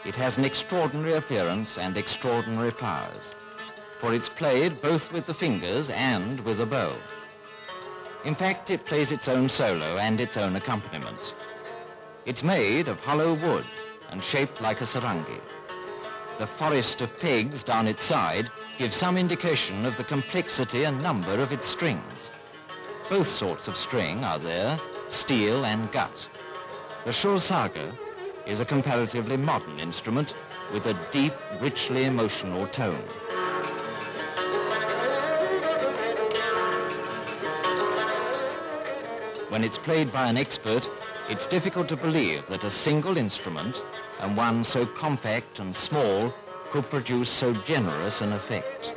It has an extraordinary appearance and extraordinary powers, for it's played both with the fingers and with a bow. In fact, it plays its own solo and its own accompaniments. It's made of hollow wood and shaped like a sarangi. The forest of pegs down its side gives some indication of the complexity and number of its strings. Both sorts of string are there, steel and gut. The Sursagar is a comparatively modern instrument with a deep, richly emotional tone. When it's played by an expert, it's difficult to believe that a single instrument, and one so compact and small, could produce so generous an effect.